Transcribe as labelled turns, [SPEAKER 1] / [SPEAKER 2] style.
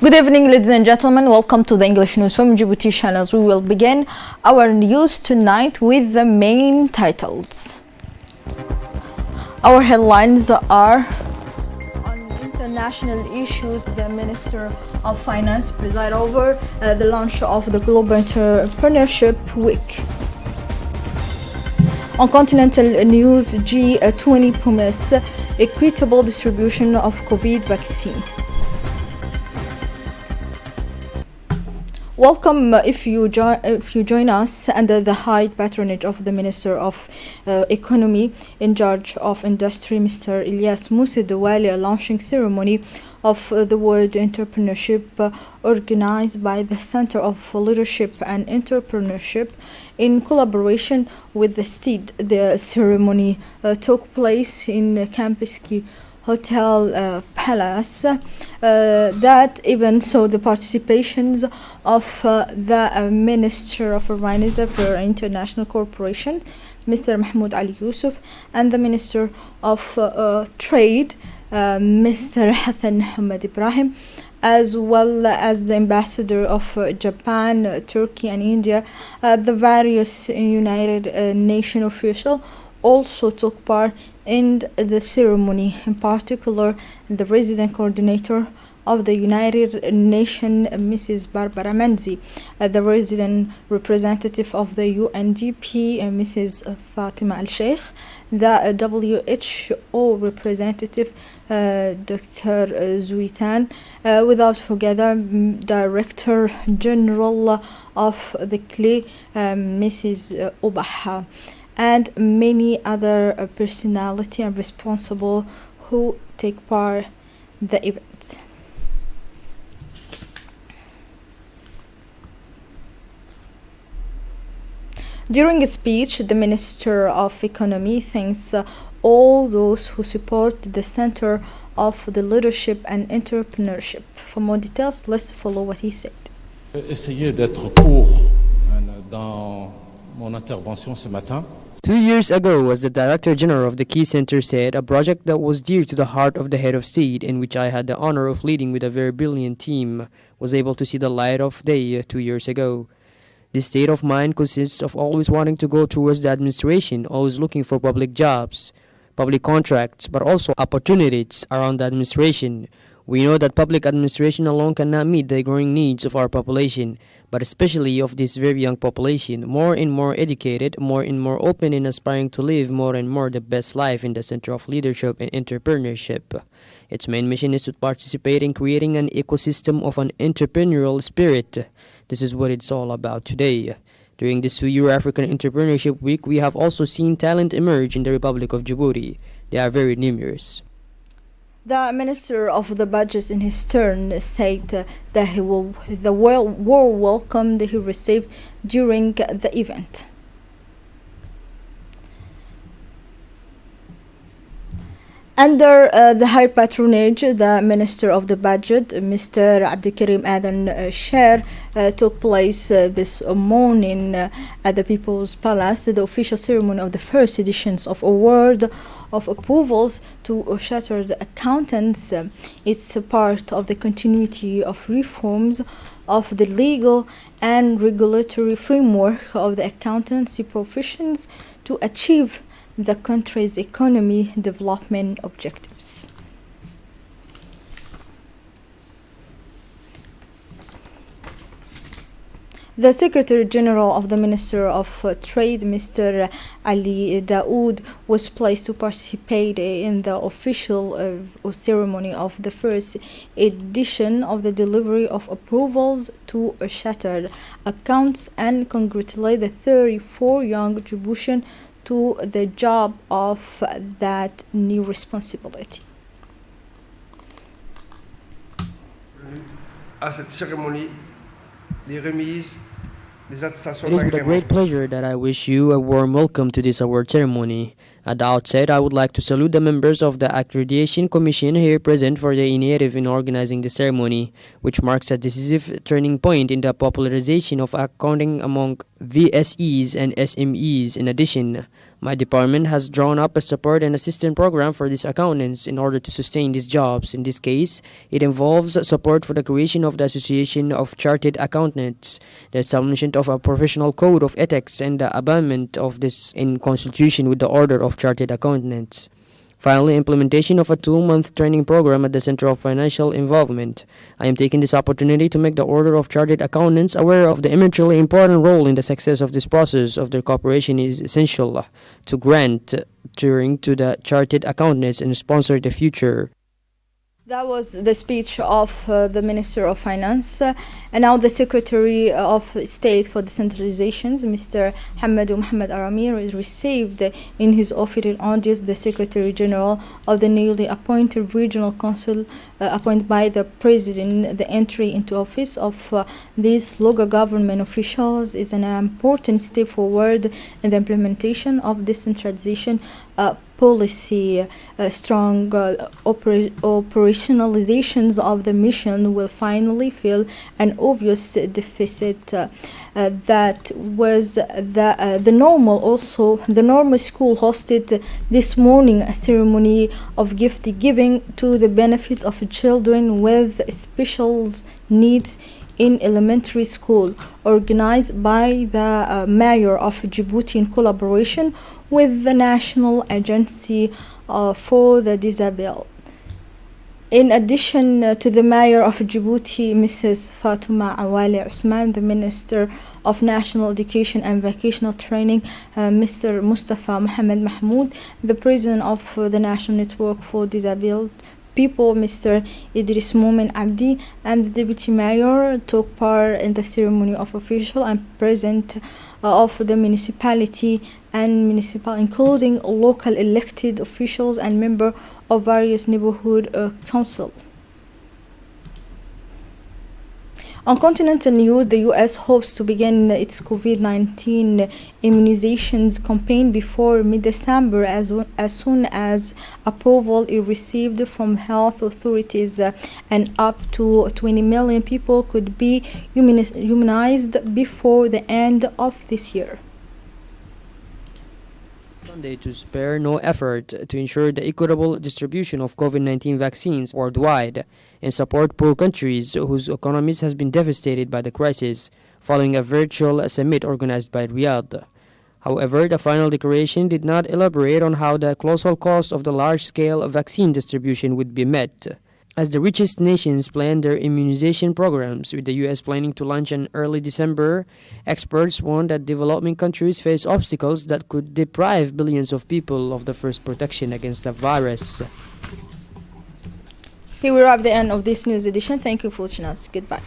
[SPEAKER 1] Good evening, ladies and gentlemen. Welcome to the English News from Djibouti channels. We will begin our news tonight with the main titles. Our headlines are: on international issues, the Minister of Finance preside over the launch of the Global Entrepreneurship Week. On continental news, G20 promise equitable distribution of COVID vaccine. Welcome if you join us under the high patronage of the Minister of Economy in charge of Industry, Mr. Ilyas Moussa Douali, a launching ceremony of the World Entrepreneurship organized by the Center of Leadership and Entrepreneurship in collaboration with the state. The ceremony took place in Campiski Hotel Palace. That event saw the participations of the Minister of Finance for International Corporation, Mr. Mahmoud Ali Yusuf, and the Minister of Trade, Mr. Hassan Hamad Ibrahim, as well as the Ambassador of Japan, Turkey, and India. The various United Nations officials also took part in the ceremony, in particular the resident coordinator of the United Nations, Mrs. Barbara Manzi, the resident representative of the UNDP, Mrs. Fatima Al-Sheikh, the WHO representative, Dr. Zuitan, without forgetting Director General of the CLE, Mrs. Obaha, and many other personality and responsible who take part in the event. During a speech, the Minister of Economy thanks all those who support the Center of the Leadership and Entrepreneurship. For more details, let's follow what he said.
[SPEAKER 2] Essayer d'être court dans mon intervention ce matin.
[SPEAKER 3] 2 years ago, as the Director General of the Key Center said, a project that was dear to the heart of the head of state, in which I had the honor of leading with a very brilliant team, was able to see the light of day 2 years ago. This state of mind consists of always wanting to go towards the administration, always looking for public jobs, public contracts, but also opportunities around the administration. We know that public administration alone cannot meet the growing needs of our population, but especially of this very young population, more and more educated, more and more open and aspiring to live more and more the best life in the center of leadership and entrepreneurship. Its main mission is to participate in creating an ecosystem of an entrepreneurial spirit. This is what it's all about today. During this 2-year African Entrepreneurship Week, we have also seen talent emerge in the Republic of Djibouti. They are very numerous.
[SPEAKER 1] The Minister of the Budget, in his turn, said that the warm welcome that he received during the event. Under the high patronage, the Minister of the Budget, Mr. Abdulkarim Adan Sher, took place this morning at the People's Palace, the official ceremony of the first editions of Award of Approvals to Chartered Accountants. It's a part of the continuity of reforms of the legal and regulatory framework of the accountancy professions to achieve the country's economy development objectives. The Secretary General of the Minister of Trade, Mr. Ali Daoud, was placed to participate in the official ceremony of the first edition of the delivery of approvals to chartered accounts and congratulate the 34 young Djiboutians to the job of that new responsibility.
[SPEAKER 4] À cette cérémonie, les remises des attestations
[SPEAKER 3] It is with a great pleasure that I wish you a warm welcome to this award ceremony. At the outset, I would like to salute the members of the Accreditation Commission here present for their initiative in organizing the ceremony, which marks a decisive turning point in the popularization of accounting among VSEs and SMEs. In addition, My department has drawn up a support and assistance program for these accountants in order to sustain these jobs. In this case, it involves support for the creation of the Association of Chartered Accountants, the establishment of a professional code of ethics, and the abandonment of this in constitution with the Order of Chartered Accountants. Finally, implementation of a 2-month training program at the Center of Financial Involvement. I am taking this opportunity to make the Order of Chartered Accountants aware of the immensely important role in the success of this process of their cooperation is essential to grant tutoring to the Chartered Accountants and sponsor the future.
[SPEAKER 1] That was the speech of the Minister of Finance. And now the Secretary of State for Decentralizations, Mr. Hamad Mohammed Aramir, received in his official audience the Secretary General of the newly appointed Regional Council appointed by the President. The entry into office of these local government officials is an important step forward in the implementation of decentralization policy. Strong operationalizations of the mission will finally fill an obvious deficit that was the normal school hosted this morning a ceremony of gift giving to the benefit of children with special needs in elementary school, organized by the mayor of Djibouti in collaboration with the National Agency for the Disabled. In addition to the mayor of Djibouti, Mrs. Fatuma Awali Usman, the Minister of National Education and Vocational Training, Mr. Mustafa Mohammed Mahmoud, the President of the National Network for Disabled People, Mr. Idris Momin Abdi, and the Deputy Mayor took part in the ceremony of official and president of the municipality and municipal, including local elected officials and members of various neighborhood council. On continental news, the U.S. hopes to begin its COVID-19 immunizations campaign before mid-December as soon as approval is received from health authorities, and up to 20 million people could be immunized before the end of this year.
[SPEAKER 3] Sunday to spare no effort to ensure the equitable distribution of COVID-19 vaccines worldwide and support poor countries whose economies has been devastated by the crisis, following a virtual summit organized by Riyadh. However, the final declaration did not elaborate on how the colossal cost of the large-scale vaccine distribution would be met, as the richest nations plan their immunization programs, with the U.S. planning to launch in early December. Experts warn that developing countries face obstacles that could deprive billions of people of the first protection against the virus.
[SPEAKER 1] Here we are at the end of this news edition. Thank you for watching us. Goodbye.